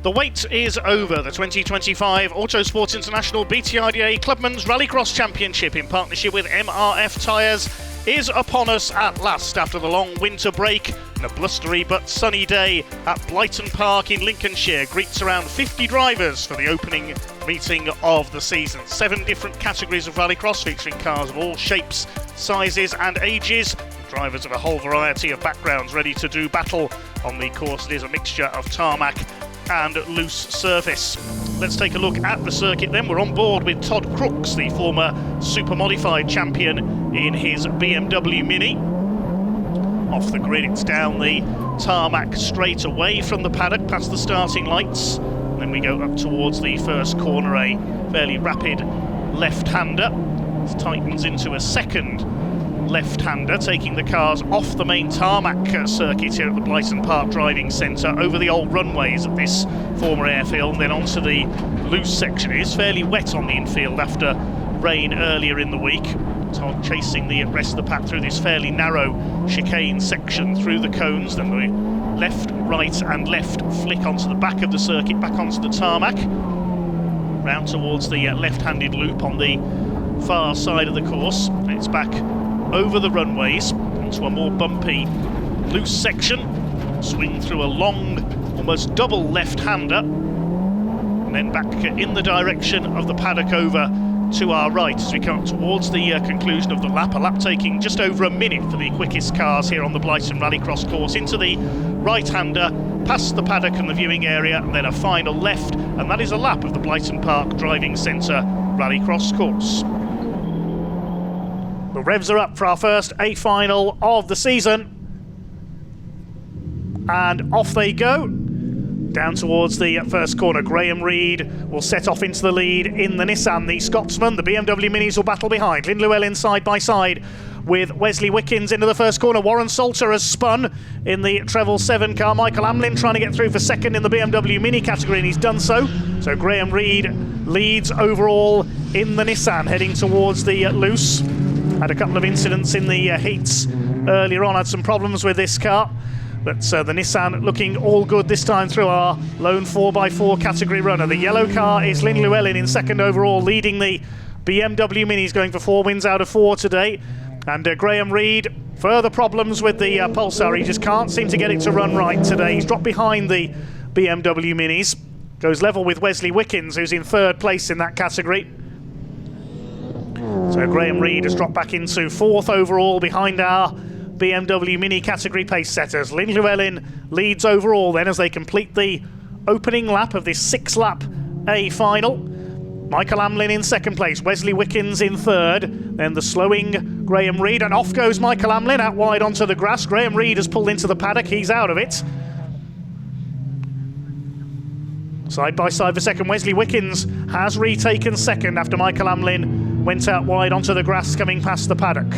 The wait is over. The 2025 Autosports International BTRDA Clubman's Rallycross Championship in partnership with MRF Tyres is upon us at last after the long winter break, and a blustery but sunny day at Blyton Park in Lincolnshire greets around 50 drivers for the opening meeting of the season. 7 different categories of rallycross featuring cars of all shapes, sizes and ages. Drivers of a whole variety of backgrounds ready to do battle on the course. It is a mixture of tarmac and loose surface. Let's take a look at the circuit then. We're on board with Todd Crooks, the former super modified champion in his BMW Mini. Off the grid, it's down the tarmac straight away from the paddock past the starting lights. Then we go up towards the first corner, a fairly rapid left-hander. It tightens into a second left-hander, taking the cars off the main tarmac circuit here at the Blyton Park Driving Centre, over the old runways at this former airfield, and then onto the loose section. It is fairly wet on the infield after rain earlier in the week. Todd chasing the rest of the pack through this fairly narrow chicane section through the cones, then the left, right and left flick onto the back of the circuit, back onto the tarmac, round towards the left-handed loop on the far side of the course. It's back over the runways onto a more bumpy loose section, swing through a long, almost double left-hander, and then back in the direction of the paddock over to our right as we come up towards the conclusion of the lap. A lap taking just over a minute for the quickest cars here on the Blyton Rallycross course, into the right-hander, past the paddock and the viewing area, and then a final left, and that is a lap of the Blyton Park Driving Centre Rallycross course. The revs are up for our first A final of the season, and off they go. Down towards the first corner, Graham Reed will set off into the lead in the Nissan, the Scotsman. The BMW Minis will battle behind. Lynn Llewellyn side by side with Wesley Wickens into the first corner. Warren Salter has spun in the Treble 7 car. Michael Amlin trying to get through for second in the BMW Mini category, and he's done so. So Graham Reed leads overall in the Nissan, heading towards the loose. Had a couple of incidents in the heats earlier on, had some problems with this car. But the Nissan looking all good this time through our lone 4x4 category runner. The yellow car is Lynn Llewellyn in second overall, leading the BMW Minis, going for 4 wins out of 4 today. And Graham Reed, further problems with the Pulsar. He just can't seem to get it to run right today. He's dropped behind the BMW Minis. Goes level with Wesley Wickens, who's in third place in that category. So Graham Reed has dropped back into 4th overall behind our BMW Mini category pace setters. Lynn Llewellyn leads overall then as they complete the opening lap of this 6-lap A final. Michael Amlin in second place, Wesley Wickens in third, then the slowing Graham Reed, and off goes Michael Amlin out wide onto the grass. Graham Reed has pulled into the paddock, he's out of it. Side by side for second, Wesley Wickens has retaken second after Michael Amlin went out wide onto the grass coming past the paddock.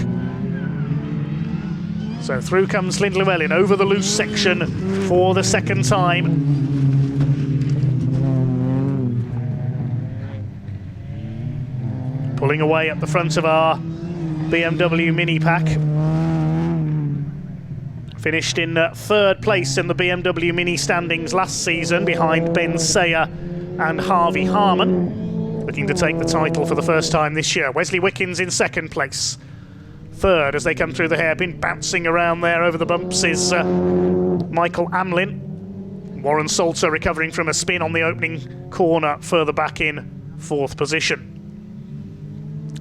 So through comes Lynn Llewellyn over the loose section for the second time. Pulling away at the front of our BMW Mini pack. Finished in third place in the BMW Mini standings last season behind Ben Sayer and Harvey Harmon. Looking to take the title for the first time this year. Wesley Wickens in second place. Third as they come through the hairpin, bouncing around there over the bumps is Michael Amlin. Warren Salter recovering from a spin on the opening corner further back in 4th position.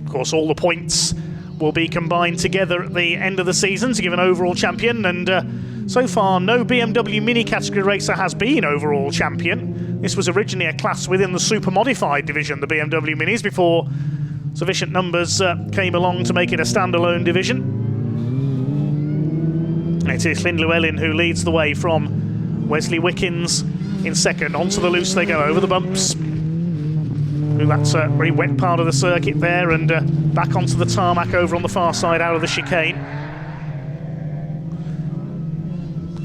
Of course, all the points will be combined together at the end of the season to give an overall champion, and so far no BMW Mini category racer has been overall champion. This was originally a class within the super modified division, the BMW Minis, before sufficient numbers came along to make it a standalone division. It is Lynn Llewellyn who leads the way from Wesley Wickens in second. Onto the loose they go, over the bumps. That's a very wet part of the circuit there, and back onto the tarmac over on the far side out of the chicane.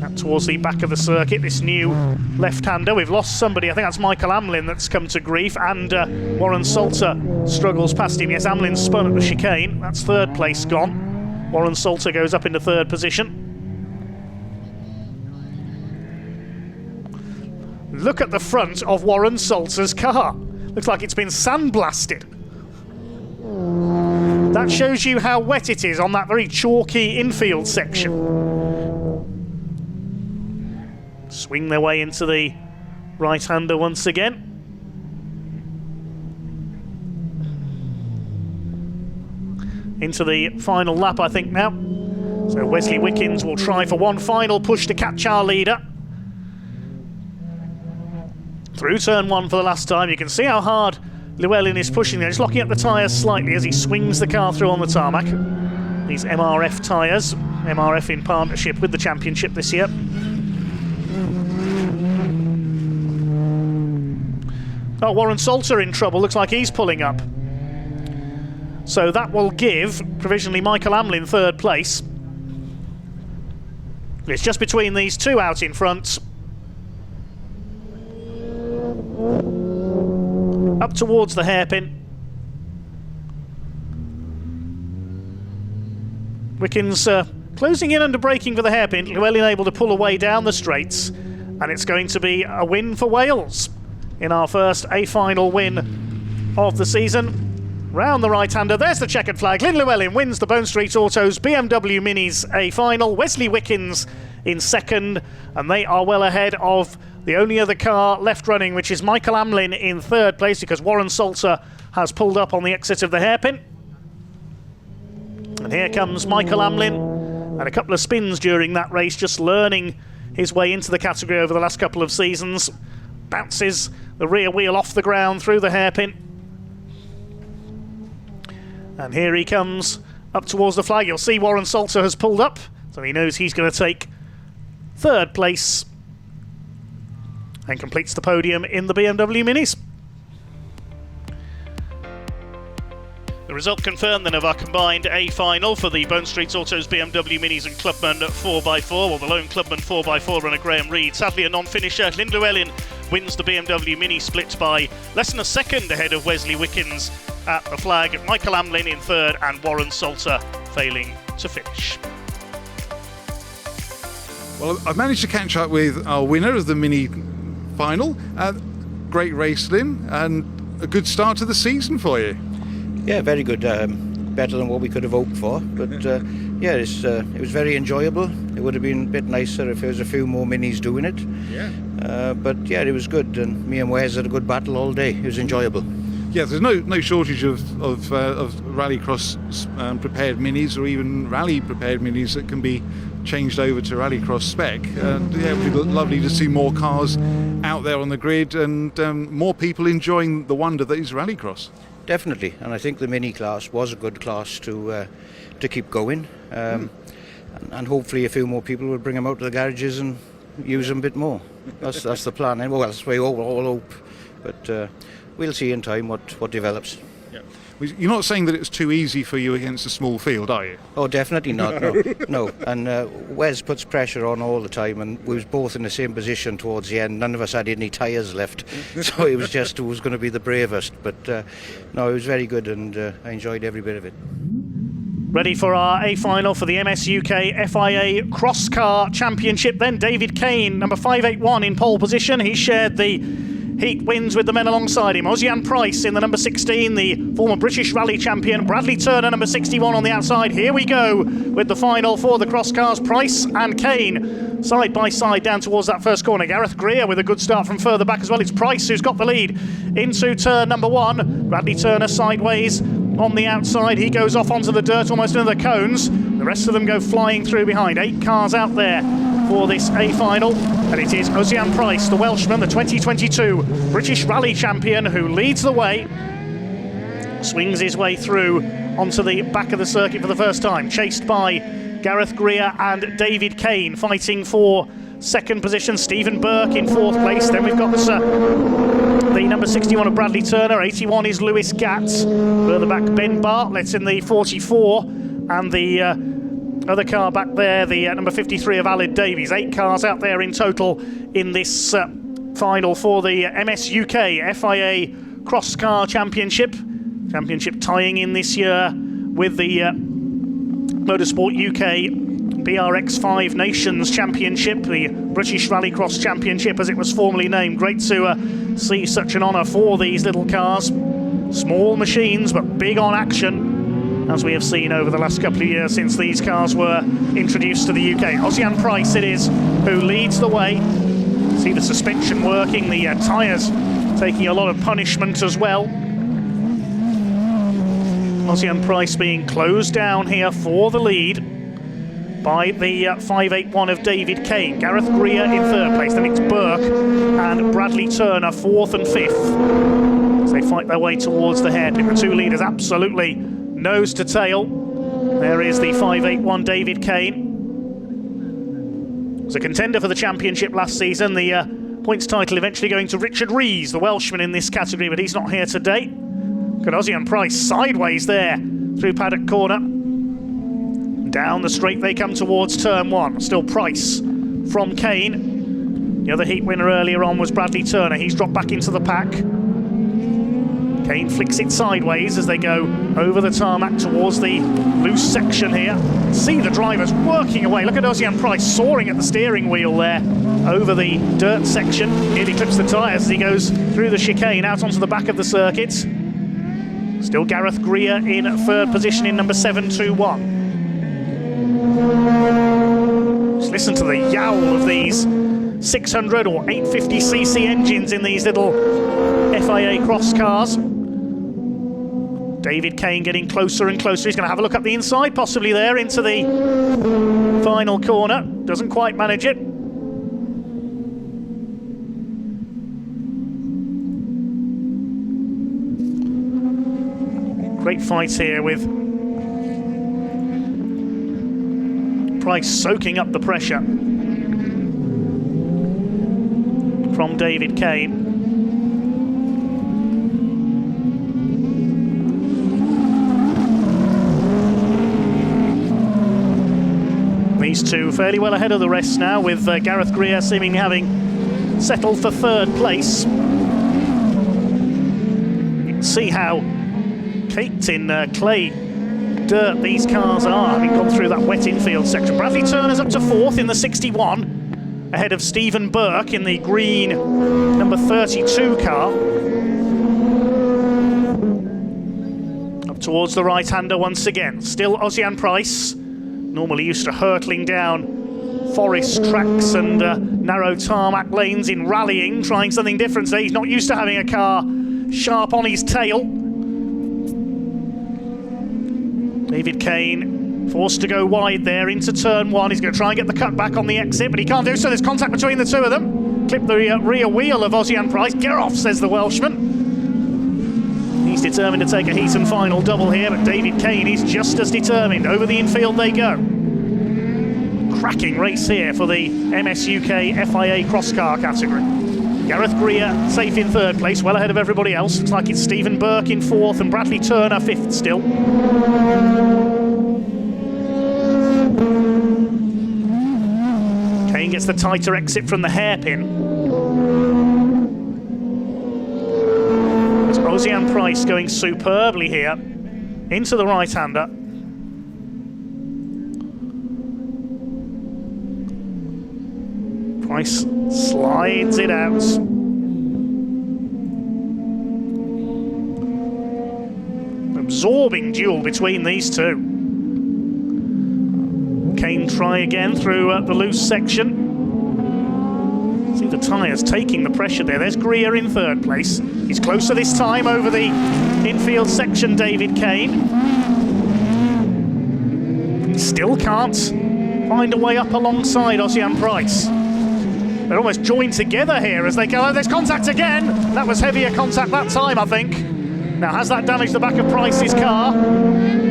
Out towards the back of the circuit, this new left-hander. We've lost somebody, I think that's Michael Amlin that's come to grief, and Warren Salter struggles past him. Yes, Amlin spun at the chicane, that's third place gone. Warren Salter goes up into third position. Look at the front of Warren Salter's car. Looks like it's been sandblasted. That shows you how wet it is on that very chalky infield section. Swing their way into the right-hander once again. Into the final lap, I think, now. So Wesley Wickens will try for one final push to catch our leader. Through turn one for the last time. You can see how hard Llewellyn is pushing there. He's locking up the tyres slightly as he swings the car through on the tarmac. These MRF tyres. MRF in partnership with the championship this year. Oh, Warren Salter in trouble. Looks like he's pulling up. So that will give, provisionally, Michael Hamlin third place. It's just between these two out in front. Up towards the hairpin. Wickens closing in under braking for the hairpin. Llewellyn able to pull away down the straights. And it's going to be a win for Wales in our first A-final win of the season. Round the right-hander, there's the checkered flag. Lynn Llewellyn wins the Bone Street Autos BMW Minis A-final. Wesley Wickens in second, and they are well ahead of the only other car left running, which is Michael Hamlin in third place, because Warren Salter has pulled up on the exit of the hairpin. And here comes Michael Hamlin, and a couple of spins during that race, just learning his way into the category over the last couple of seasons. Bounces the rear wheel off the ground through the hairpin. And here he comes up towards the flag. You'll see Warren Salter has pulled up, so he knows he's going to take third place and completes the podium in the BMW Minis. The result confirmed then of our combined A final for the Bone Street Autos BMW Minis and Clubman 4x4. Well, the lone Clubman 4x4 runner Graham Reed, sadly a non-finisher. Lynn Llewellyn wins the BMW Mini split by less than a second ahead of Wesley Wickens at the flag. Michael Hamlin in third and Warren Salter failing to finish. Well, I've managed to catch up with our winner of the Mini final. Great race, Lynn, and a good start to the season for you. Yeah, very good. Better than what we could have hoped for. But yeah, it was very enjoyable. It would have been a bit nicer if there was a few more Minis doing it. Yeah. But yeah, it was good, and me and Wes had a good battle all day. It was enjoyable. Yeah, there's no shortage of Rallycross prepared Minis, or even rally prepared Minis that can be changed over to Rallycross spec. And yeah, it would be lovely to see more cars out there on the grid, and more people enjoying the wonder that is Rallycross. Definitely, and I think the Mini class was a good class to keep going, and hopefully a few more people will bring them out to the garages and use them a bit more. That's the plan. Well, that's what we all hope, but we'll see in time what develops. Yeah. You're not saying that it's too easy for you against a small field, are you? Oh, definitely not. No. And Wes puts pressure on all the time, and we was both in the same position towards the end. None of us had any tyres left, so it was just who was going to be the bravest. But no, it was very good, and I enjoyed every bit of it. Ready for our A-final for the MS UK FIA Cross Car Championship then. David Kane, number 581 in pole position. He shared the heat wins with the men alongside him. Ossian Price in the number 16, the former British Rally champion. Bradley Turner, number 61 on the outside. Here we go with the final for the cross cars. Price and Kane side by side down towards that first corner. Gareth Greer with a good start from further back as well. It's Price who's got the lead into turn number 1. Bradley Turner sideways on the outside. He goes off onto the dirt, almost into the cones. The rest of them go flying through behind. 8 cars out there for this A-final, and it is Ossian Price, the Welshman, the 2022 British Rally champion, who leads the way, swings his way through onto the back of the circuit for the first time, chased by Gareth Greer and David Kane, fighting for second position. Stephen Burke in 4th place. Then we've got the number 61 of Bradley Turner. 81 is Lewis Gatz. Further back, Ben Bartlett in the 44, and the other car back there, the number 53 of Aled Davies. 8 cars out there in total in this final for the MS UK FIA Cross Car Championship. Championship tying in this year with the Motorsport UK BRX 5 Nations Championship, the British Rallycross Championship as it was formerly named. Great to see such an honour for these little cars. Small machines but big on action, as we have seen over the last couple of years since these cars were introduced to the UK. Ossian Price it is who leads the way. See the suspension working, the tyres taking a lot of punishment as well. Ossian Price being closed down here for the lead by the 581 of David Kane. Gareth Greer in third place, then it's Burke and Bradley Turner fourth and fifth as they fight their way towards the hairpin. The two leaders absolutely nose to tail. There is the 581 David Kane. Was a contender for the championship last season. The points title eventually going to Richard Rees, the Welshman in this category, but he's not here today. Good Ossian Price sideways there through paddock corner. Down the straight they come towards turn one. Still Price from Kane. The other heat winner earlier on was Bradley Turner. He's dropped back into the pack. Kane flicks it sideways as they go over the tarmac towards the loose section here. See the drivers working away. Look at Ossian Price soaring at the steering wheel there over the dirt section. Nearly clips the tyres as he goes through the chicane out onto the back of the circuit. Still Gareth Greer in third position in number 721. Just listen to the yowl of these 600 or 850cc engines in these little FIA cross cars. David Kane getting closer and closer. He's going to have a look up the inside, possibly there into the final corner. Doesn't quite manage it. Great fight here with Price soaking up the pressure from David Kane. These two fairly well ahead of the rest now, with Gareth Greer seemingly having settled for third place. You can see how caked in clay dirt these cars are, having gone through that wet infield section. Bradley Turner's up to fourth in the 61, ahead of Stephen Burke in the green number 32 car. Up towards the right-hander once again. Still Ossian Price, normally used to hurtling down forest tracks and narrow tarmac lanes in rallying, trying something different today. He's not used to having a car sharp on his tail. David Kane forced to go wide there into turn one. He's going to try and get the cut back on the exit, but he can't do so. There's contact between the two of them. Clip the rear wheel of Ossian Price. Get off, says the Welshman. He's determined to take a heat and final double here, but David Kane is just as determined. Over the infield they go. Cracking race here for the MSUK FIA cross car category. Gareth Greer safe in third place, well ahead of everybody else. Looks like it's Stephen Burke in fourth and Bradley Turner fifth still. Kane gets the tighter exit from the hairpin. It's Ossian Price going superbly here into the right-hander. Price slides it out. Absorbing duel between these two. Kane try again through the loose section. See the tyres taking the pressure there. There's Greer in third place. He's closer this time over the infield section, David Kane. He still can't find a way up alongside Ossian Price. They're almost joined together here as they go. Oh, there's contact again. That was heavier contact that time, I think. Now, has that damaged the back of Price's car?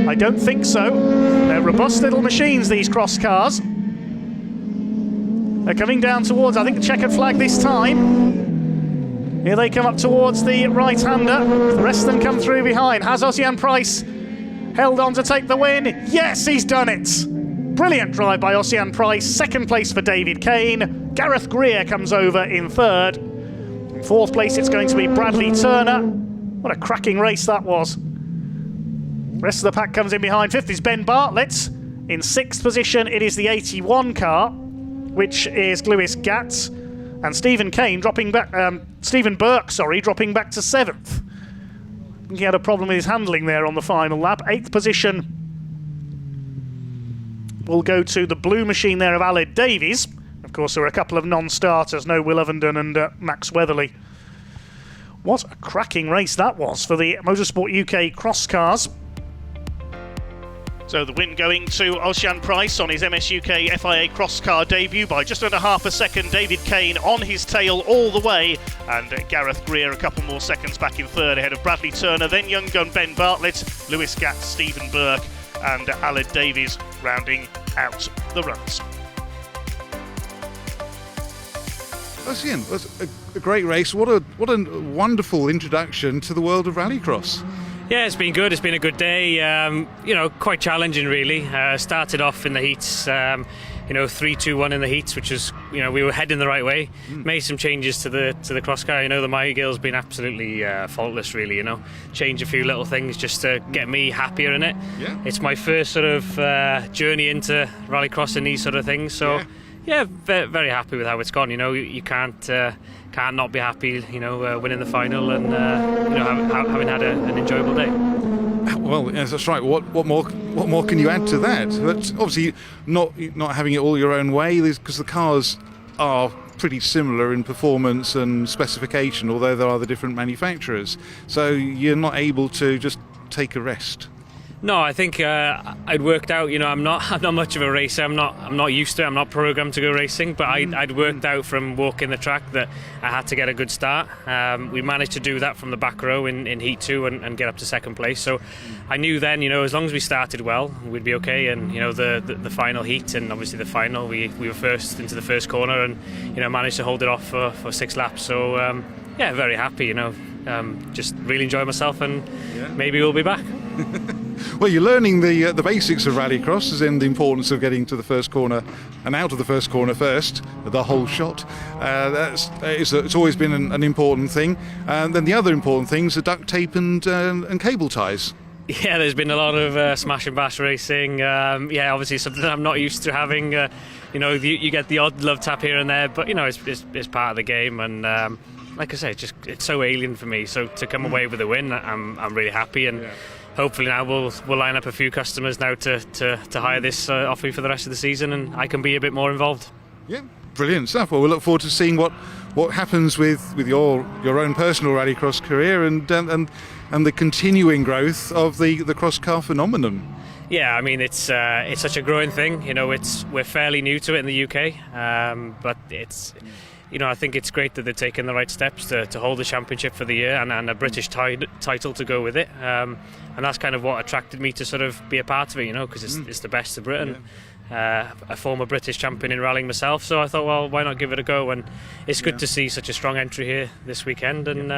I don't think so. They're robust little machines, these cross cars. They're coming down towards, I think, the checkered flag this time. Here they come up towards the right-hander. The rest of them come through behind. Has Ossian Price held on to take the win? Yes, he's done it. Brilliant drive by Ossian Price. Second place for David Kane. Gareth Greer comes over in third. In fourth place, it's going to be Bradley Turner. What a cracking race that was. The rest of the pack comes in behind. Fifth is Ben Bartlett In 6th position, it is the 81 car, which is Lewis Gatz, and Stephen Burke, dropping back to 7th. He had a problem with his handling there on the final lap. 8th position will go to the blue machine there of Aled Davies. Of course, there were a couple of non-starters, no Will Ovenden and Max Weatherly. What a cracking race that was for the Motorsport UK cross cars. So the win going to Ocean Price on his MS UK FIA cross car debut by just under half a second. David Kane on his tail all the way, and Gareth Greer a couple more seconds back in 3rd ahead of Bradley Turner, then young gun Ben Bartlett, Lewis Gatz, Stephen Burke and Aled Davies rounding out the runs. That's a great race. What a wonderful introduction to the world of Rallycross. Yeah, it's been good. It's been a good day. Quite challenging, really. Started off in the heats, 3-2-1 in the heats, which is, we were heading the right way. Made some changes to the cross car. The Mygale's been absolutely faultless, really. Change a few little things just to get me happier in it. Yeah. It's my first sort of journey into Rallycross and these sort of things. So yeah, very, very happy with how it's gone. You can't not be happy, winning the final and having had an enjoyable day. Well, yes, that's right. What more can you add to that? But obviously, not having it all your own way, because the cars are pretty similar in performance and specification, although there are the different manufacturers. So you're not able to just take a rest. No, I think I'd worked out. I'm not much of a racer. I'm not used to it. I'm not programmed to go racing. But I'd worked out from walking the track that I had to get a good start. We managed to do that from the back row in Heat 2 and get up to 2nd place. So I knew then, as long as we started well, we'd be okay. And the final heat and obviously the final, we were first into the first corner and managed to hold it off for 6 laps. So very happy. Just really enjoy myself and maybe we'll be back. Well, you're learning the basics of Rallycross, as in the importance of getting to the first corner and out of the first corner first, the whole shot. It's always been an important thing. And then the other important things are duct tape and cable ties. Yeah, there's been a lot of smash and bash racing. Obviously something that I'm not used to having. You get the odd love tap here and there, but it's part of the game. And like I say, it's so alien for me. So to come away with a win, I'm really happy. And hopefully now we'll line up a few customers now to hire this off me for the rest of the season, and I can be a bit more involved. Yeah, brilliant stuff. Well, we'll look forward to seeing what happens with your own personal Rallycross career and the continuing growth of the cross car phenomenon. Yeah, I mean it's such a growing thing. We're fairly new to it in the UK, but it's. I think it's great that they're taking the right steps to hold the championship for the year and a British title to go with it. And that's kind of what attracted me to sort of be a part of it, because it's the best of Britain. A former British champion in rallying myself, so I thought, well, why not give it a go? And it's good to see such a strong entry here this weekend, and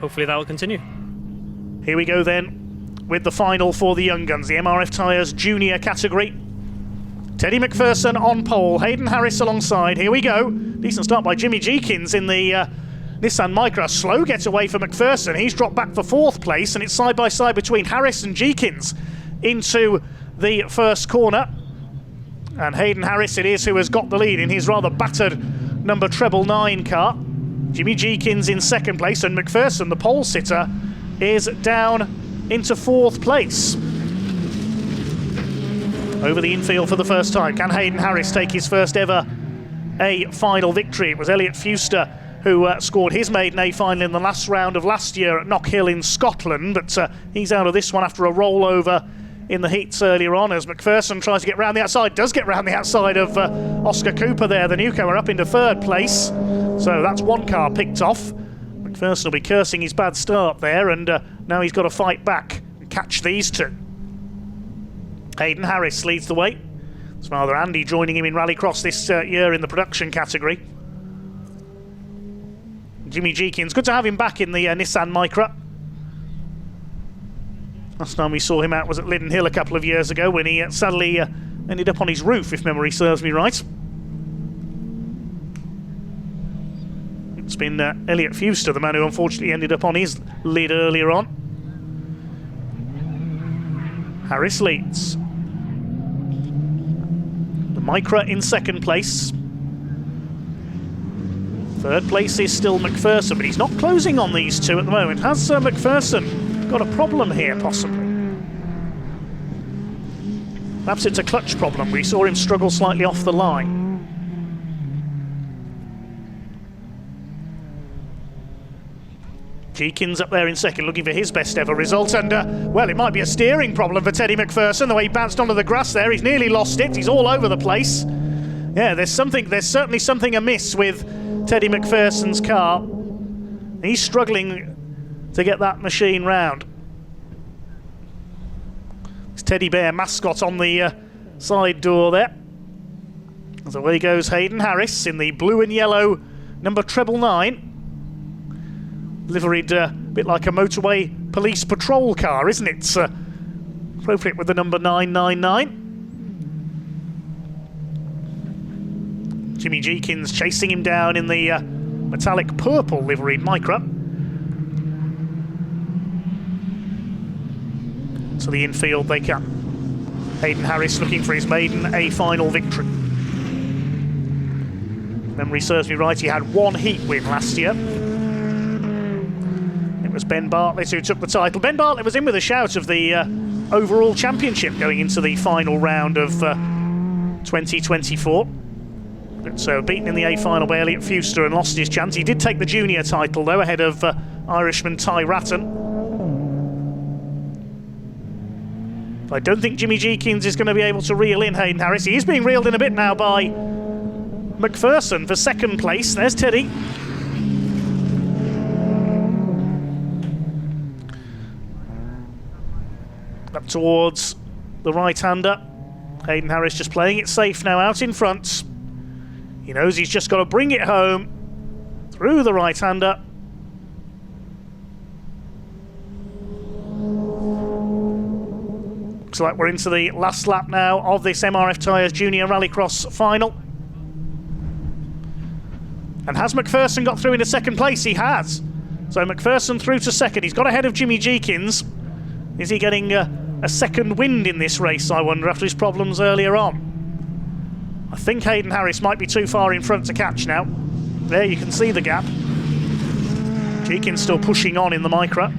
hopefully that will continue. Here we go then with the final for the Young Guns, the MRF Tyres Junior category. Teddy McPherson on pole, Hayden Harris alongside. Here we go. Decent start by Jimmy Jeekins in the Nissan Micra. Slow getaway for McPherson. He's dropped back for 4th place, and it's side by side between Harris and Jeekins into the first corner. And Hayden Harris it is who has got the lead in his rather battered number 999 car. Jimmy Jeekins in 2nd place, and McPherson, the pole sitter, is down into 4th place. Over the infield for the first time. Can Hayden Harris take his first ever A final victory? It was Elliot Fuster who scored his maiden A final in the last round of last year at Knockhill in Scotland, but he's out of this one after a rollover in the heats earlier on as McPherson tries to get round the outside, does get round the outside of Oscar Cooper there, the newcomer, up into 3rd place. So that's one car picked off. McPherson will be cursing his bad start there, and now he's got to fight back and catch these two. Hayden Harris leads the way. It's rather Andy joining him in Rallycross this year in the production category. Jimmy Jeekins, good to have him back in the Nissan Micra. Last time we saw him out was at Liddon Hill a couple of years ago when he sadly ended up on his roof, if memory serves me right. It's been Elliot Fuster, the man who unfortunately ended up on his lid earlier on. Harris leads. Micra in second place. Third place is still McPherson, but he's not closing on these two at the moment. Has McPherson got a problem here, possibly? Perhaps it's a clutch problem. We saw him struggle slightly off the line. Jeekins up there in second, looking for his best ever result, and well, it might be a steering problem for Teddy McPherson. The way he bounced onto the grass there, he's nearly lost it. He's all over the place. Yeah, there's certainly something amiss with Teddy McPherson's car. He's struggling to get that machine round. It's Teddy Bear mascot on the side door there. As away goes Hayden Harris in the blue and yellow number 999. Liveried a bit like a motorway police patrol car, isn't it? Appropriate with the number 999. Jimmy Jeekins chasing him down in the metallic purple liveried Micra. To the infield they come. Hayden Harris looking for his maiden A final victory. Memory serves me right, he had one heat win last year. It was Ben Bartlett who took the title. Ben Bartlett was in with a shout of the overall championship going into the final round of 2024. But beaten in the A final by Elliot Fuster and lost his chance. He did take the junior title though, ahead of Irishman Ty Ratton. I don't think Jimmy Jeekins is going to be able to reel in Hayden Harris. He is being reeled in a bit now by McPherson for second place. There's Teddy. Up towards the right-hander. Hayden Harris just playing it safe now out in front. He knows he's just got to bring it home through the right-hander. Looks like we're into the last lap now of this MRF Tyres Junior Rallycross final. And has McPherson got through into second place? He has. So McPherson through to second. He's got ahead of Jimmy Jeekins. Is he getting a second wind in this race, I wonder, after his problems earlier on? I think Hayden Harris might be too far in front to catch now. There you can see the gap. Jeekins still pushing on in the Micra.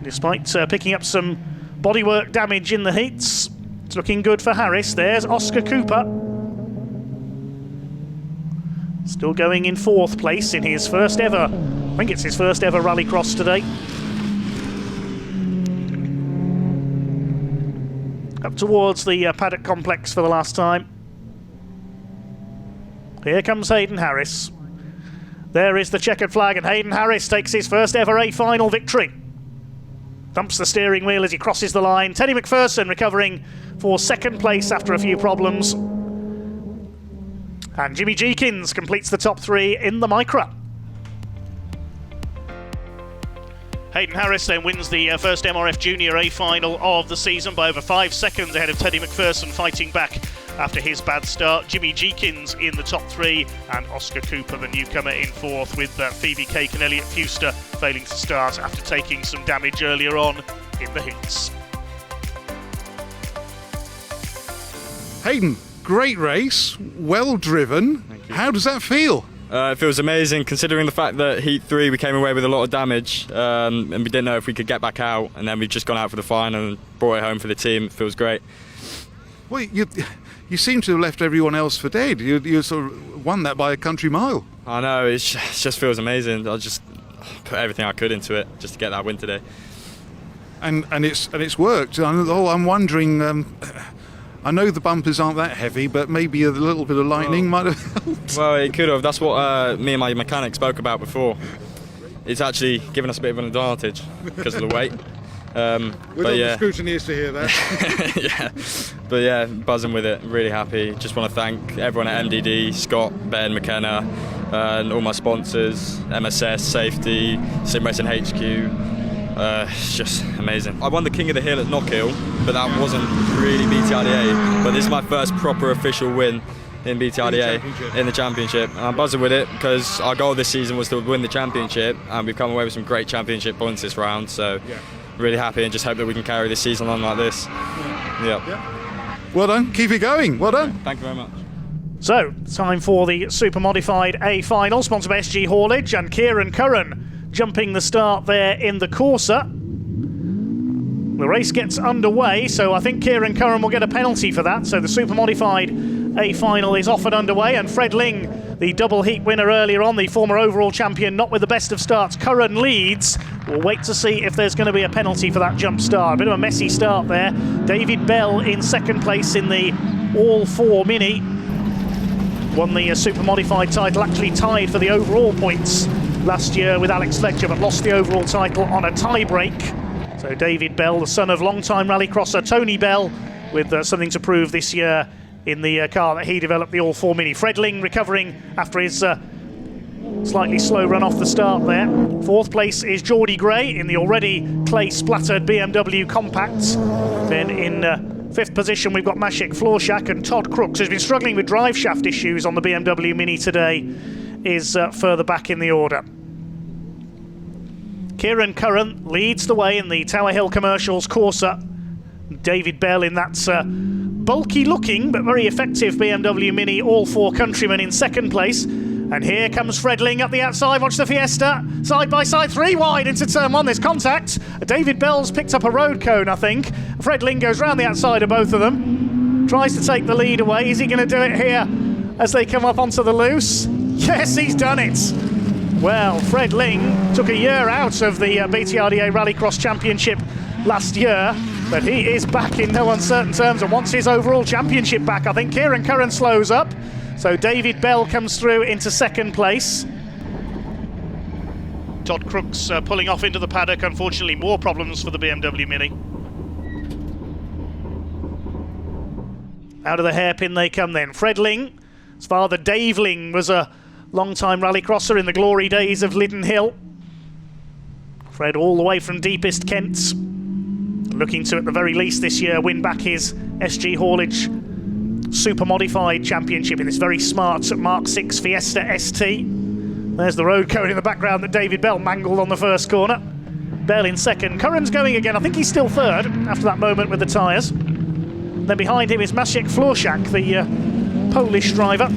Despite picking up some bodywork damage in the heats, it's looking good for Harris. There's Oscar Cooper. Still going in fourth place in his first ever, I think it's his first ever Rallycross today. Up towards the paddock complex for the last time. Here comes Hayden Harris. There is the checkered flag, and Hayden Harris takes his first ever A final victory. Thumps the steering wheel as he crosses the line. Teddy McPherson recovering for second place after a few problems. And Jimmy Jeekins completes the top three in the Micra. Hayden Harris then wins the first MRF Junior A final of the season by over 5 seconds ahead of Teddy McPherson, fighting back after his bad start. Jimmy Jeekins in the top three, and Oscar Cooper, the newcomer, in fourth, with Phoebe Cake and Elliot Fuster failing to start after taking some damage earlier on in the heats. Hayden, great race, well driven. How does that feel? It feels amazing, considering the fact that Heat 3 we came away with a lot of damage, and we didn't know if we could get back out, and then we've just gone out for the final and brought it home for the team. It feels great. Well, you seem to have left everyone else for dead. You sort of won that by a country mile. I know, it just feels amazing. I just put everything I could into it just to get that win today. And it's worked. I'm wondering. I know the bumpers aren't that heavy, but maybe a little bit of lightning might have helped. Well, it could have. That's what me and my mechanic spoke about before. It's actually given us a bit of an advantage because of the weight. The scrutiny is to hear that. Yeah, but yeah, buzzing with it. Really happy. Just want to thank everyone at MDD, Scott, Ben, McKenna, and all my sponsors, MSS, Safety, Sim Racing HQ. It's just amazing. I won the King of the Hill at Knockhill, but that wasn't really BTRDA. But this is my first proper official win in BTRDA in the championship. And I'm buzzing with it because our goal this season was to win the championship, and we've come away with some great championship points this round. So really happy, and just hope that we can carry this season on like this. Yeah. Well done. Keep it going. Well done. Thank you very much. So, time for the Super Modified A final, sponsored by SG Haulage, and Kieran Curran jumping the start there in the Corsa. The race gets underway, so I think Kieran Curran will get a penalty for that. So the Super Modified A final is off and underway, and Fred Ling, the double heat winner earlier on, the former overall champion, not with the best of starts. Curran leads. We'll wait to see if there's going to be a penalty for that jump start. A bit of a messy start there. David Bell in second place in the All-4 Mini. Won the Super Modified title, actually tied for the overall points last year with Alex Fletcher, but lost the overall title on a tie-break. So David Bell, the son of long-time rallycrosser Tony Bell, with something to prove this year in the car that he developed, the All-4 Mini. Fred Ling recovering after his slightly slow run off the start there. Fourth place is Geordie Gray in the already clay-splattered BMW Compact. Then in fifth position, we've got Maciek Florszak, and Todd Crooks, who's been struggling with drive shaft issues on the BMW Mini today, is further back in the order. Kieran Curran leads the way in the Tower Hill Commercials Corsa. David Bell in that bulky looking but very effective BMW Mini All-4 Countryman in second place. And here comes Fred Ling up the outside. Watch the Fiesta. Side by side, 3 wide into turn 1. There's contact. David Bell's picked up a road cone, I think. Fred Ling goes round the outside of both of them. Tries to take the lead away. Is he going to do it here as they come up onto the loose? Yes, he's done it. Well, Fred Ling took a year out of the BTRDA Rallycross Championship last year, but he is back in no uncertain terms and wants his overall championship back. I think Kieran Curran slows up. So David Bell comes through into second place. Todd Crooks pulling off into the paddock. Unfortunately, more problems for the BMW Mini. Out of the hairpin they come then. Fred Ling, his father Dave Ling was a long-time rallycrosser in the glory days of Liddon Hill. Fred all the way from deepest Kent, looking to at the very least this year win back his SG Haulage Super Modified Championship in this very smart Mark 6 Fiesta ST. There's the road cone in the background that David Bell mangled on the first corner. Bell in second. Curran's going again. I think he's still third after that moment with the tyres. Then behind him is Maciek Florszak, the Polish driver.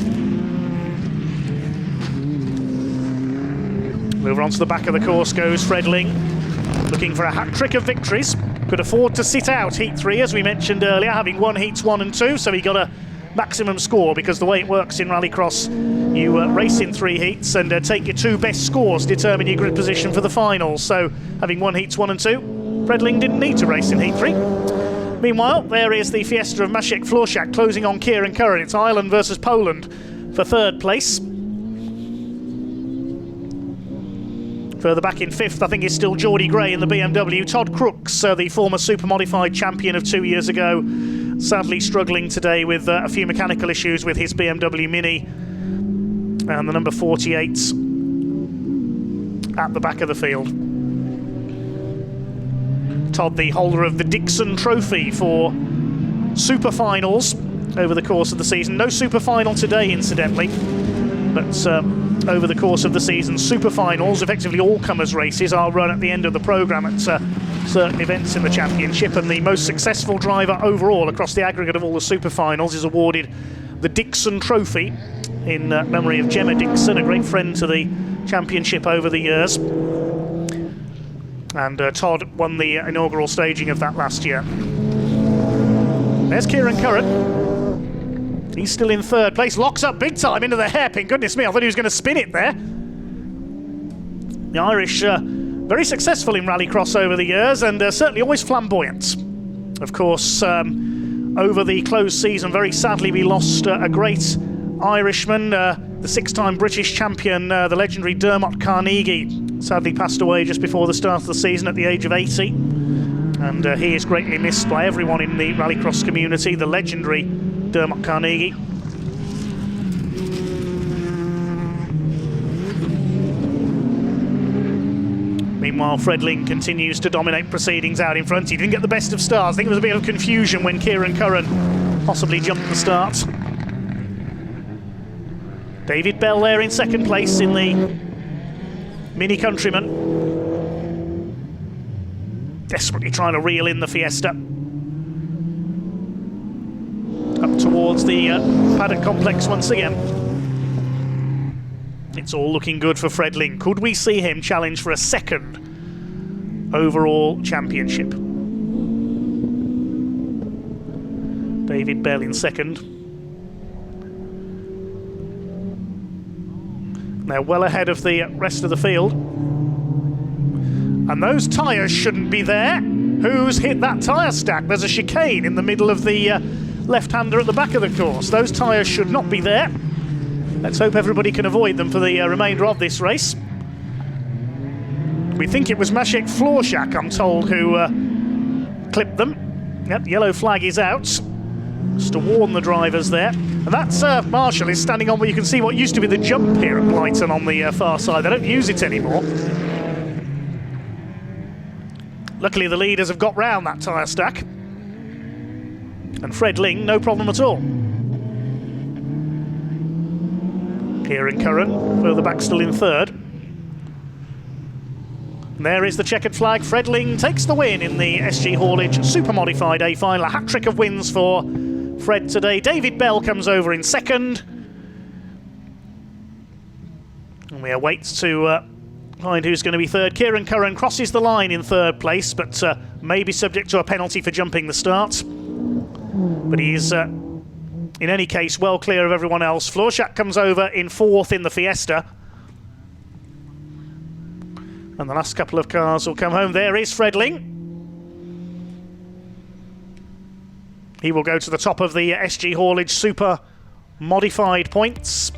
Over onto the back of the course goes Fred Ling, looking for a hat-trick of victories. Could afford to sit out Heat 3, as we mentioned earlier, having won Heats 1 and 2, so he got a maximum score, because the way it works in Rallycross, you race in 3 heats and take your 2 best scores to determine your grid position for the finals. So, having won Heats 1 and 2, Fred Ling didn't need to race in Heat 3. Meanwhile, there is the Fiesta of Maciek Florszak closing on Kieran Curran. It's Ireland versus Poland for third place. Further back in fifth, I think, is still Geordie Gray in the BMW. Todd Crooks, the former Super Modified champion of 2 years ago, sadly struggling today with a few mechanical issues with his BMW Mini. And the number 48 at the back of the field. Todd, the holder of the Dixon Trophy for Super Finals over the course of the season. No Super Final today, incidentally, but over the course of the season, Super Finals, effectively all-comers races, are run at the end of the programme at certain events in the championship, and the most successful driver overall across the aggregate of all the Super Finals is awarded the Dixon Trophy in memory of Gemma Dixon, a great friend to the championship over the years. And Todd won the inaugural staging of that last year. There's Kieran Curran. He's still in third place, locks up big time into the hairpin. Goodness me, I thought he was going to spin it there. The Irish, very successful in rallycross over the years, and certainly always flamboyant. Of course, over the closed season, very sadly, we lost a great Irishman, the 6-time British champion, the legendary Dermot Carnegie. Sadly passed away just before the start of the season at the age of 80. And he is greatly missed by everyone in the rallycross community, the legendary Dermot Carnegie. Meanwhile, Fred Ling continues to dominate proceedings out in front. He didn't get the best of starts. I think there was a bit of confusion when Kieran Curran possibly jumped the start. David Bell there in second place in the Mini Countryman. Desperately trying to reel in the Fiesta. Up towards the paddock complex once again. It's all looking good for Fred Ling. Could we see him challenge for a second overall championship? David Bell in second. They're well ahead of the rest of the field. And those tyres shouldn't be there. Who's hit that tyre stack? There's a chicane in the middle of the left-hander at the back of the course. Those tyres should not be there. Let's hope everybody can avoid them for the remainder of this race. We think it was Maciek Florszak, I'm told, who clipped them. Yep, yellow flag is out. Just to warn the drivers there. And that's Marshall is standing on what you can see what used to be the jump here at Blyton on the far side. They don't use it anymore. Luckily the leaders have got round that tyre stack. And Fred Ling, no problem at all. Kieran Curran, further back still in third. And there is the checkered flag. Fred Ling takes the win in the SG Haulage Super Modified A final. A hat-trick of wins for Fred today. David Bell comes over in second. And we await to find who's going to be third. Kieran Curran crosses the line in third place, but may be subject to a penalty for jumping the start. But he is, in any case, well clear of everyone else. Florszak comes over in fourth in the Fiesta. And the last couple of cars will come home. There is Fred Ling. He will go to the top of the SG Haulage Super Modified points.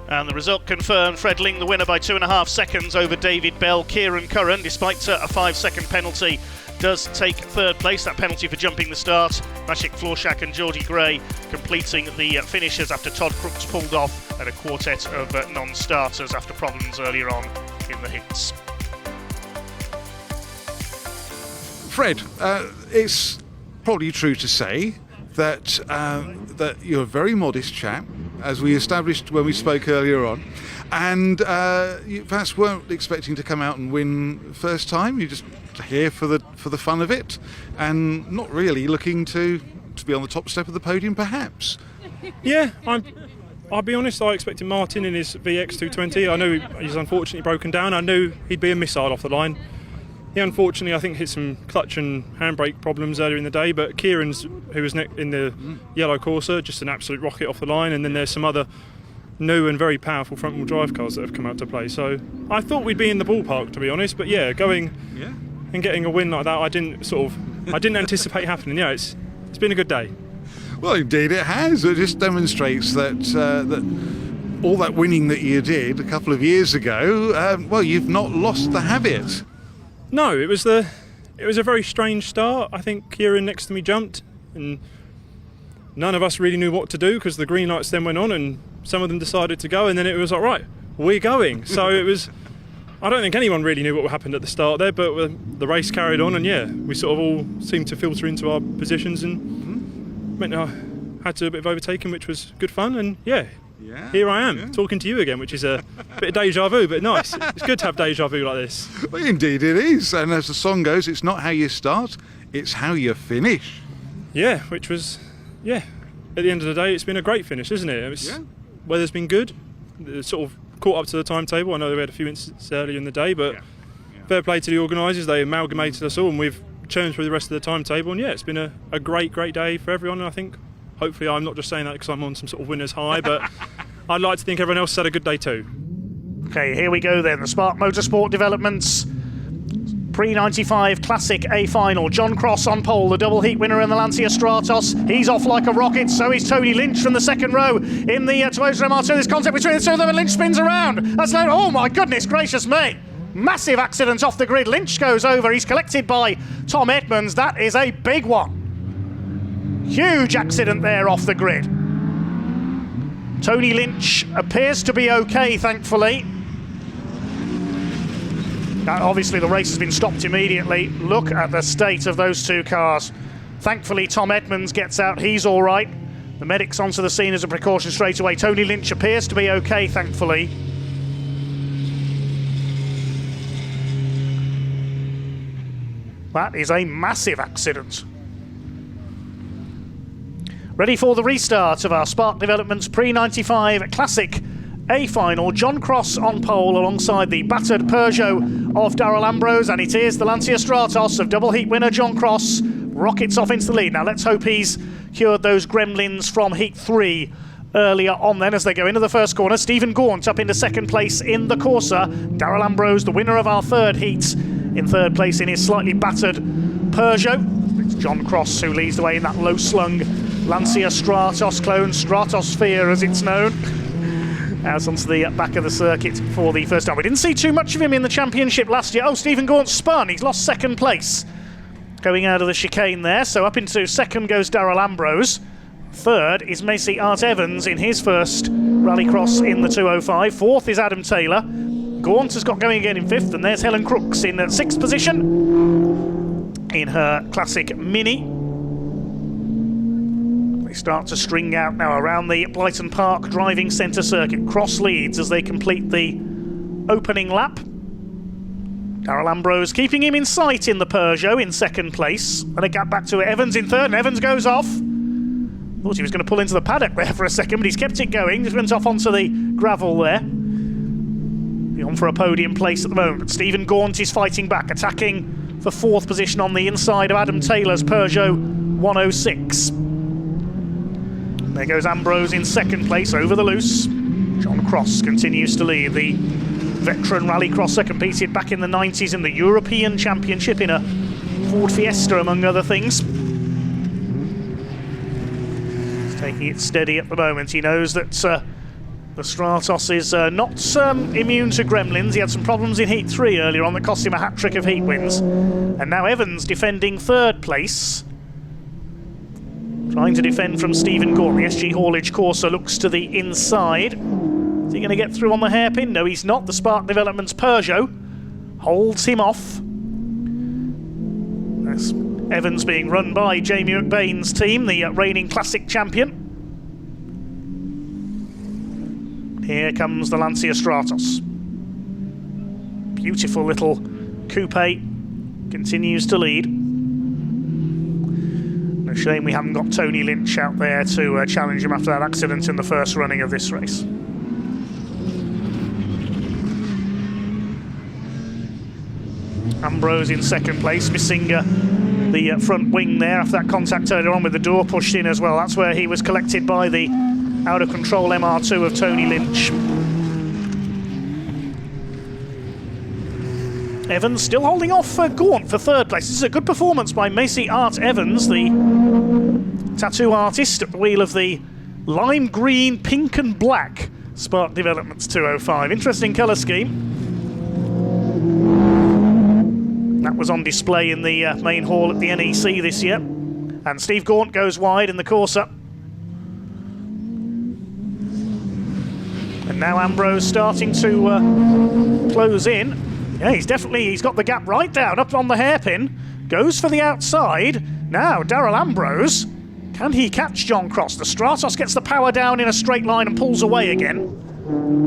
And the result confirmed, Fred Ling the winner by 2.5 seconds over David Bell. Kieran Curran, despite a 5-second penalty, does take third place. That penalty for jumping the start. Maciek Florszak and Geordie Gray completing the finishes after Todd Crooks pulled off, and a quartet of non-starters after problems earlier on in the heats. Fred, it's probably true to say that that you're a very modest chap, as we established when we spoke earlier on, and you perhaps weren't expecting to come out and win first time. You're just here for the fun of it, and not really looking to be on the top step of the podium, perhaps. Yeah, I'll be honest, I expected Martin in his VX220. I knew he's unfortunately broken down. I knew he'd be a missile off the line. He unfortunately, I think, hit some clutch and handbrake problems earlier in the day, but Kieran's, who was in the yellow Corsa, just an absolute rocket off the line, and then there's some other new and very powerful front-wheel drive cars that have come out to play. So I thought we'd be in the ballpark, to be honest, but yeah, going and getting a win like that, I didn't anticipate happening. Yeah, it's been a good day. Well, indeed it has. It just demonstrates that that all that winning that you did a couple of years ago, well, you've not lost the habit. No, it was a very strange start. I think Kieran next to me jumped, and none of us really knew what to do because the green lights then went on, and some of them decided to go, and then it was like, right, we're going. So it was. I don't think anyone really knew what happened at the start there, but the race carried on, and yeah, we sort of all seemed to filter into our positions, and meant I had to do a bit of overtaking, which was good fun, and yeah, here I am talking to you again, which is a bit of deja vu, but nice. It's good to have deja vu like this. Well, indeed it is, and as the song goes, it's not how you start, it's how you finish. Yeah, which was, at the end of the day, it's been a great finish, isn't it? Weather's been good, it's sort of caught up to the timetable. I know we had a few incidents earlier in the day, but fair play to the organisers, they amalgamated us all, and we've churned through the rest of the timetable, and it's been a great day for everyone, and I think hopefully I'm not just saying that because I'm on some sort of winner's high, but I'd like to think everyone else had a good day too. Okay, here we go then, the Spark Motorsport developments. Pre-95 Classic A final. John Cross on pole, the double heat winner in the Lancia Stratos. He's off like a rocket, so is Tony Lynch from the second row in the Toyota MR2. There's contact between the two of them, and Lynch spins around. That's like, oh my goodness gracious me. Massive accident off the grid. Lynch goes over. He's collected by Tom Edmonds. That is a big one. Huge accident there off the grid. Tony Lynch appears to be okay, thankfully. Obviously the race has been stopped immediately. Look at the state of those two cars. Thankfully Tom Edmonds gets out, he's all right. The medics onto the scene as a precaution straight away. Tony Lynch appears to be okay, thankfully. That is a massive accident. Ready for the restart of our Spark Developments Pre-95 Classic A final. John Cross on pole alongside the battered Peugeot of Darrell Ambrose, and it is the Lancia Stratos of double heat winner John Cross rockets off into the lead. Now let's hope he's cured those gremlins from heat 3 earlier on then as they go into the first corner. Stephen Gaunt up into second place in the Corsa. Darrell Ambrose, the winner of our third heat, in third place in his slightly battered Peugeot. It's John Cross who leads the way in that low-slung Lancia Stratos clone, Stratosphere as it's known, out onto the back of the circuit for the first time. We didn't see too much of him in the championship last year. Oh, Stephen Gaunt spun. He's lost second place going out of the chicane there. So up into second goes Darrell Ambrose. Third is Macy Art Evans in his first Rallycross in the 205. Fourth is Adam Taylor. Gaunt has got going again in fifth, and there's Helen Crooks in sixth position in her classic Mini. They start to string out now around the Blyton Park driving centre circuit. Cross leads as they complete the opening lap. Darrell Ambrose keeping him in sight in the Peugeot in second place, and a gap back to Evans in third, and Evans goes off. Thought he was going to pull into the paddock there for a second, but he's kept it going. Just went off onto the gravel there. On for a podium place at the moment, but Stephen Gaunt is fighting back, attacking for fourth position on the inside of Adam Taylor's Peugeot 106. There goes Ambrose in second place over the loose. John Cross continues to lead. The veteran rallycrosser competed back in the 90s in the European Championship in a Ford Fiesta, among other things. He's taking it steady at the moment. He knows that the Stratos is not immune to gremlins. He had some problems in Heat 3 earlier on that cost him a hat-trick of heat wins. And now Evans defending third place. Trying to defend from Stephen Gaunt. The SG Haulage Corsa looks to the inside. Is he going to get through on the hairpin? No, he's not. The Spark Developments Peugeot holds him off. That's Evans being run by Jamie McBain's team, the reigning classic champion. Here comes the Lancia Stratos. Beautiful little coupe continues to lead. No shame we haven't got Tony Lynch out there to challenge him after that accident in the first running of this race. Ambrose in second place, missing the front wing there after that contact earlier on with the door pushed in as well. That's where he was collected by the out-of-control MR2 of Tony Lynch. Evans still holding off Gaunt for third place. This is a good performance by Macy Art Evans, the tattoo artist at the wheel of the lime green, pink and black Spark Developments 205. Interesting colour scheme. That was on display in the main hall at the NEC this year. And Steve Gaunt goes wide in the Corsa. And now Ambrose starting to close in. Yeah, he's got the gap right down, up on the hairpin. Goes for the outside. Now, Darrell Ambrose. Can he catch John Cross? The Stratos gets the power down in a straight line and pulls away again.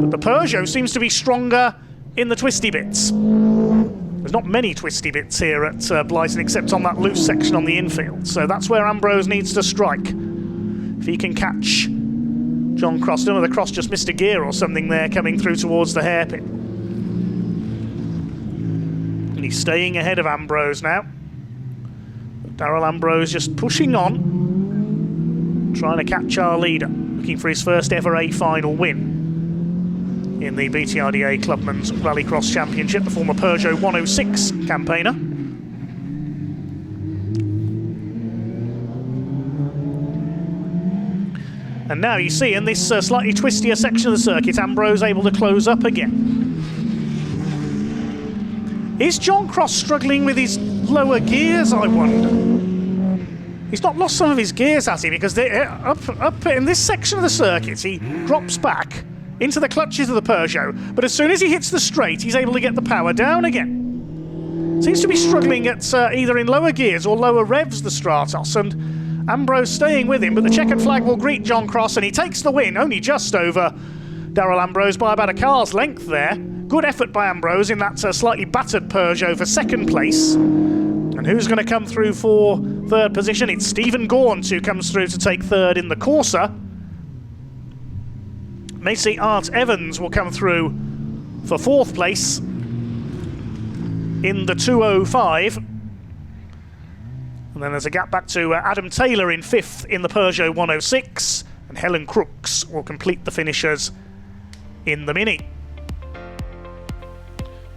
But the Peugeot seems to be stronger in the twisty bits. There's not many twisty bits here at Blyton except on that loose section on the infield. So that's where Ambrose needs to strike. If he can catch John Cross. I don't know whether Cross just missed a gear or something there coming through towards the hairpin. And he's staying ahead of Ambrose now. Darrell Ambrose just pushing on, trying to catch our leader, looking for his first ever A final win in the BTRDA Clubman's Rallycross Championship, the former Peugeot 106 campaigner. And now you see in this slightly twistier section of the circuit, Ambrose able to close up again. Is John Cross struggling with his lower gears, I wonder? He's not lost some of his gears, has he? Because up in this section of the circuit, he drops back into the clutches of the Peugeot, but as soon as he hits the straight, he's able to get the power down again. Seems to be struggling at either in lower gears or lower revs, the Stratos, and Ambrose staying with him, but the checkered flag will greet John Cross, and he takes the win, only just over Daryl Ambrose by about a car's length there. Good effort by Ambrose in that slightly battered Peugeot for second place. And who's going to come through for third position? It's Stephen Gaunt who comes through to take third in the Corsa. Macy Art Evans will come through for fourth place in the 205. And then there's a gap back to Adam Taylor in fifth in the Peugeot 106. And Helen Crooks will complete the finishers in the Mini.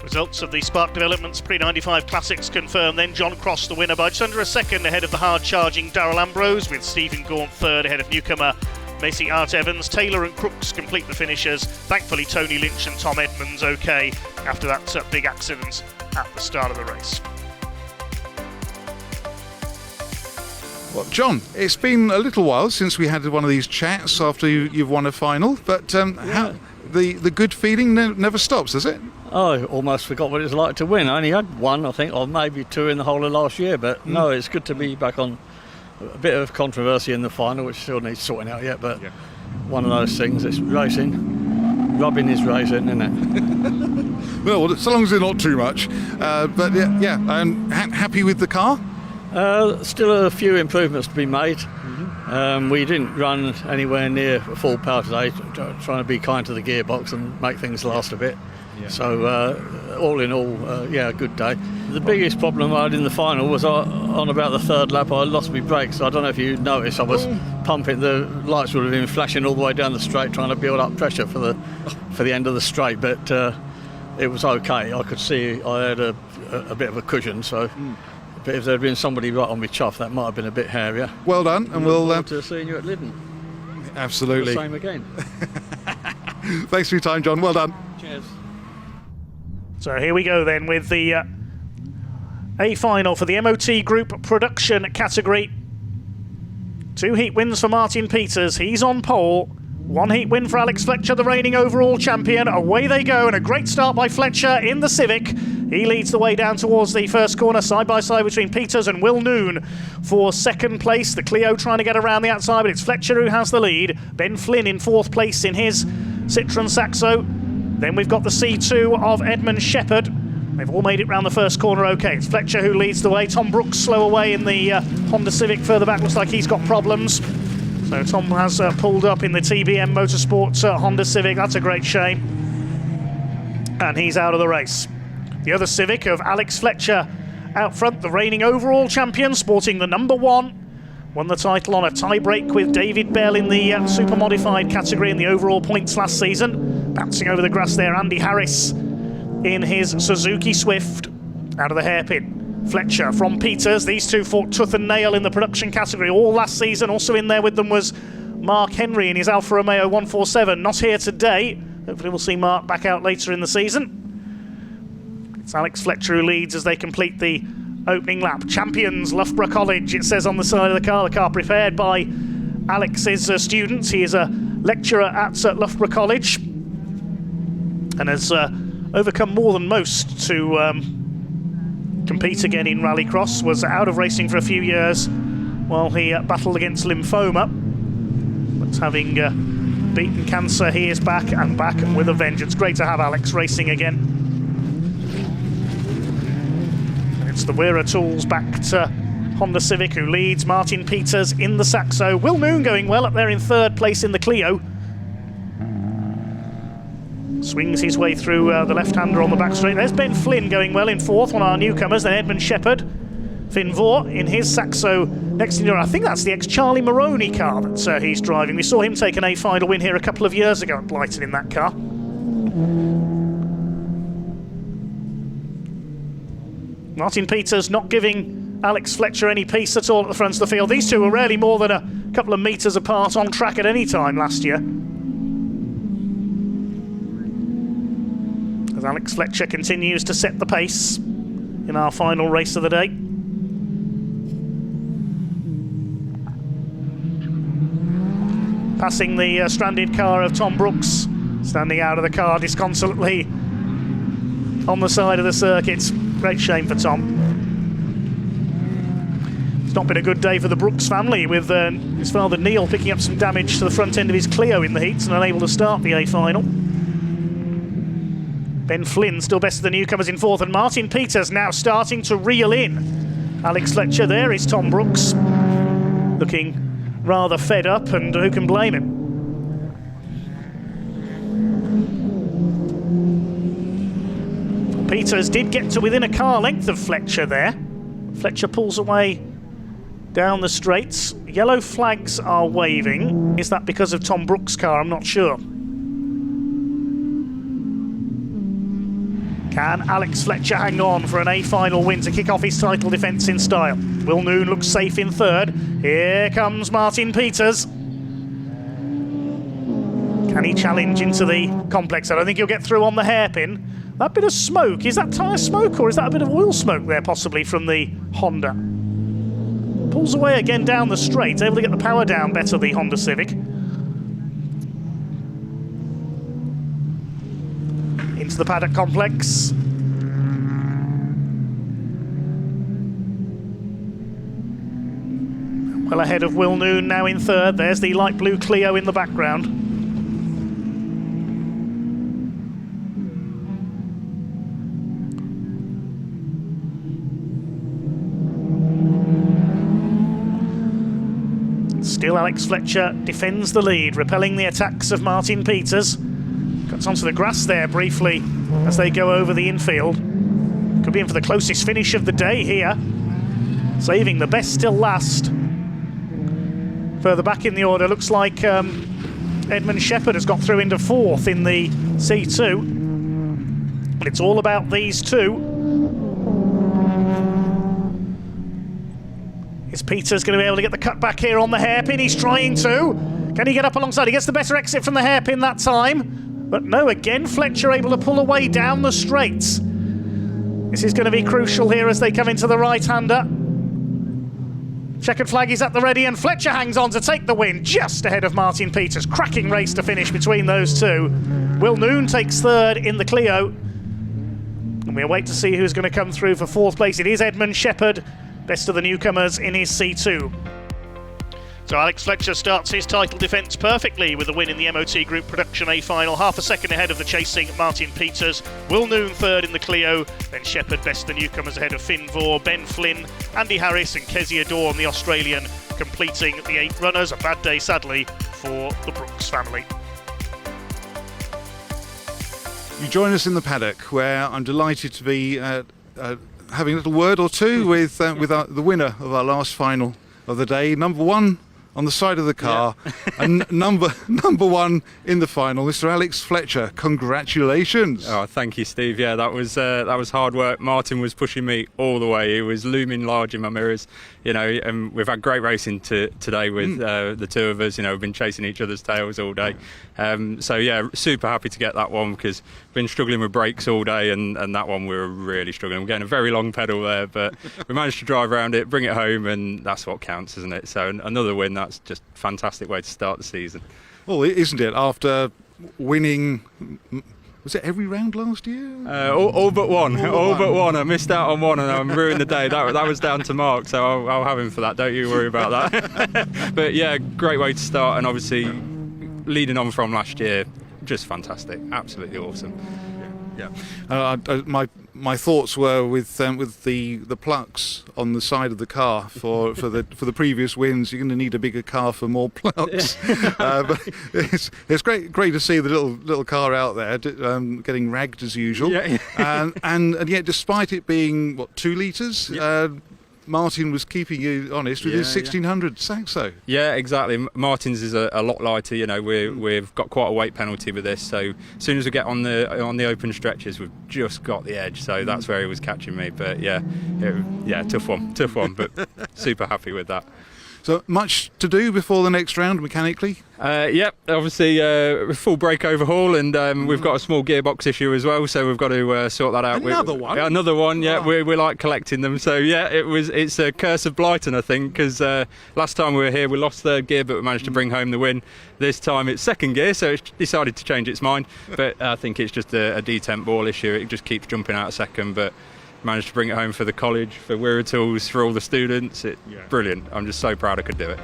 Results of the Spark Developments Pre-95 Classics confirm then. John Cross the winner by just under a second ahead of the hard-charging Daryl Ambrose, with Stephen Gaunt third ahead of newcomer Macy Art Evans. Taylor and Crooks complete the finishers. Thankfully Tony Lynch and Tom Edmonds okay after that big accident at the start of the race. Well, John, it's been a little while since we had one of these chats after you've won a final, but how, the good feeling never stops, does it? Oh, I almost forgot what it's like to win. I only had one, I think, or maybe two in the whole of last year, but no, it's good to be back on. A bit of controversy in the final, which still needs sorting out yet, but one of those things, it's racing. Rubbing is racing, isn't it? Well, so long as it's not too much. But happy with the car? Still a few improvements to be made. We didn't run anywhere near full power today, trying to be kind to the gearbox and make things last a bit. So all in all, a good day. The biggest problem I had in the final was on about the third lap I lost my brakes. I don't know if you noticed, I was pumping, the lights would have been flashing all the way down the straight trying to build up pressure for the end of the straight, but it was okay. I could see I had a bit of a cushion, so but if there had been somebody right on my chuff, that might have been a bit hairier. Well done, and we'll look forward to seeing you at Lyddon. Absolutely. The same again. Thanks for your time, John. Well done. Cheers. So here we go then with the A final for the MOT Group Production category. 2 heat wins for Martin Peters. He's on pole. 1 heat win for Alex Fletcher, the reigning overall champion. Away they go, and a great start by Fletcher in the Civic. He leads the way down towards the first corner, side by side between Peters and Will Noon for second place. The Clio trying to get around the outside, but it's Fletcher who has the lead. Ben Flynn in fourth place in his Citroen Saxo. Then we've got the C2 of Edmund Shepherd. They've all made it round the first corner okay. It's Fletcher who leads the way. Tom Brooks slow away in the Honda Civic further back. Looks like he's got problems. So Tom has pulled up in the TBM Motorsports Honda Civic. That's a great shame. And he's out of the race. The other Civic of Alex Fletcher out front, the reigning overall champion, sporting the number 1. Won the title on a tie-break with David Bell in the super modified category in the overall points last season. Bouncing over the grass there, Andy Harris in his Suzuki Swift out of the hairpin. Fletcher from Peters. These two fought tooth and nail in the production category all last season. Also in there with them was Mark Henry in his Alfa Romeo 147. Not here today. Hopefully we'll see Mark back out later in the season. It's Alex Fletcher who leads as they complete the opening lap. Champions, Loughborough College, it says on the side of the car. The car prepared by Alex's students. He is a lecturer at Loughborough College and has overcome more than most to compete again in Rallycross. Was out of racing for a few years while he battled against lymphoma, but having beaten cancer, he is back and back with a vengeance. Great to have Alex racing again. And it's the Wera Tools back to Honda Civic who leads. Martin Peters in the Saxo. Will Noon going well up there in third place in the Clio. Swings his way through the left-hander on the back straight. There's Ben Flynn going well in fourth, one of our newcomers. Then Edmund Shepherd. Finn Vore in his Saxo next to him. I think that's the ex-Charlie Maroney car that he's driving. We saw him take an A-final win here a couple of years ago at Blighton in that car. Martin Peters not giving Alex Fletcher any peace at all at the front of the field. These two were rarely more than a couple of metres apart on track at any time last year. As Alex Fletcher continues to set the pace in our final race of the day. Passing the stranded car of Tom Brooks, standing out of the car disconsolately on the side of the circuit. Great shame for Tom. There's not been a good day for the Brooks family, with his father Neil picking up some damage to the front end of his Clio in the heats and unable to start the A final. Ben Flynn still best of the newcomers in fourth, and Martin Peters now starting to reel in. Alex Fletcher there is Tom Brooks, looking rather fed up, and who can blame him? Peters did get to within a car length of Fletcher there. Fletcher pulls away down the straights. Yellow flags are waving. Is that because of Tom Brooks' car? I'm not sure. Can Alex Fletcher hang on for an A final win to kick off his title defence in style? Will Noon looks safe in third. Here comes Martin Peters. Can he challenge into the complex? I don't think he'll get through on the hairpin. That bit of smoke, is that tyre smoke or is that a bit of oil smoke there possibly from the Honda? Pulls away again down the straight, able to get the power down better, the Honda Civic. Into the paddock complex. Well ahead of Will Noon now in third. There's the light blue Clio in the background. Still Alex Fletcher defends the lead, repelling the attacks of Martin Peters. Cuts onto the grass there briefly as they go over the infield. Could be in for the closest finish of the day here. Saving the best till last. Further back in the order, looks like Edmund Shepherd has got through into fourth in the C2. And it's all about these two. Is Peters going to be able to get the cut back here on the hairpin? He's trying to. Can he get up alongside? He gets the better exit from the hairpin that time. But no, again, Fletcher able to pull away down the straights. This is going to be crucial here as they come into the right-hander. Checkered flag is at the ready, and Fletcher hangs on to take the win just ahead of Martin Peters. Cracking race to finish between those two. Will Noon takes third in the Clio. And we await to see who's going to come through for fourth place. It is Edmund Shepherd, best of the newcomers in his C2. So Alex Fletcher starts his title defence perfectly with a win in the MOT Group Production A final, half a second ahead of the chasing Martin Peters. Will Noon third in the Clio, then Shepherd best of the newcomers ahead of Finn Vore, Ben Flynn, Andy Harris and Kezia Dawn, the Australian, completing the 8 runners. A bad day sadly for the Brooks family. You join us in the paddock, where I'm delighted to be having a little word or two with the winner of our last final of the day, number one on the side of the car, and number one in the final, Mr. Alex Fletcher. Congratulations! Oh, thank you, Steve. Yeah, that was hard work. Martin was pushing me all the way. He was looming large in my mirrors, you know. And we've had great racing today with the two of us. You know, we've been chasing each other's tails all day. So yeah, super happy to get that one, because we've been struggling with brakes all day, and that one we were really struggling. We're getting a very long pedal there, but we managed to drive around it, bring it home, and that's what counts, isn't it? So another win. That's just a fantastic way to start the season. Well, isn't it? After winning, was it every round last year? All but one. All but one. I missed out on one and I ruined the day. That was down to Mark, so I'll have him for that. Don't you worry about that. But yeah, great way to start, and obviously leading on from last year, just fantastic. Absolutely awesome. Yeah. My thoughts were with the plugs on the side of the car for the previous wins. You're going to need a bigger car for more plugs. But it's great to see the little car out there getting ragged as usual. Yeah. and yet, despite it being 2 litres. Yeah. Martin was keeping you honest with his 1600 Saxo. Yeah, exactly. Martin's is a lot lighter. You know, we've got quite a weight penalty with this. So as soon as we get on the open stretches, we've just got the edge. So that's where he was catching me. But yeah, tough one. But super happy with that. So much to do before the next round mechanically? Yep, obviously full brake overhaul, and we've got a small gearbox issue as well, so we've got to sort that out. Another one, yeah. Oh. We like collecting them, so yeah, it's a curse of Blighton, I think, because last time we were here we lost third gear, but we managed to bring home the win. This time it's second gear, so it's decided to change its mind, but I think it's just a detemp ball issue. It just keeps jumping out a second, but managed to bring it home for the college, for Wirratools, for all the students. Brilliant. I'm just so proud I could do it.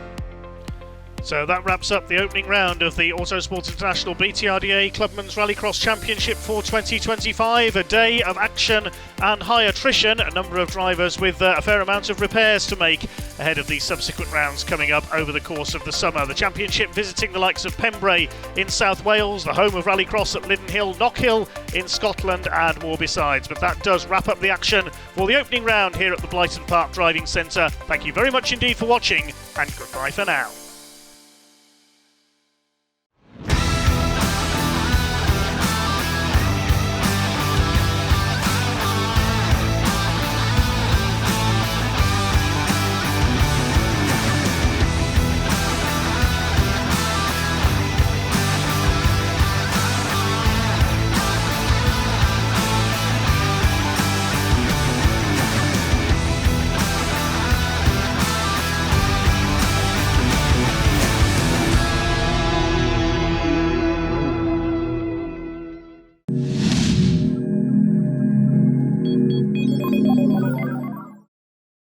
So that wraps up the opening round of the Autosports International BTRDA Clubman's Rallycross Championship for 2025. A day of action and high attrition. A number of drivers with a fair amount of repairs to make ahead of the subsequent rounds coming up over the course of the summer. The championship visiting the likes of Pembrey in South Wales, the home of Rallycross at Lidenhill, Knockhill in Scotland and more besides. But that does wrap up the action for the opening round here at the Blyton Park Driving Centre. Thank you very much indeed for watching and goodbye for now.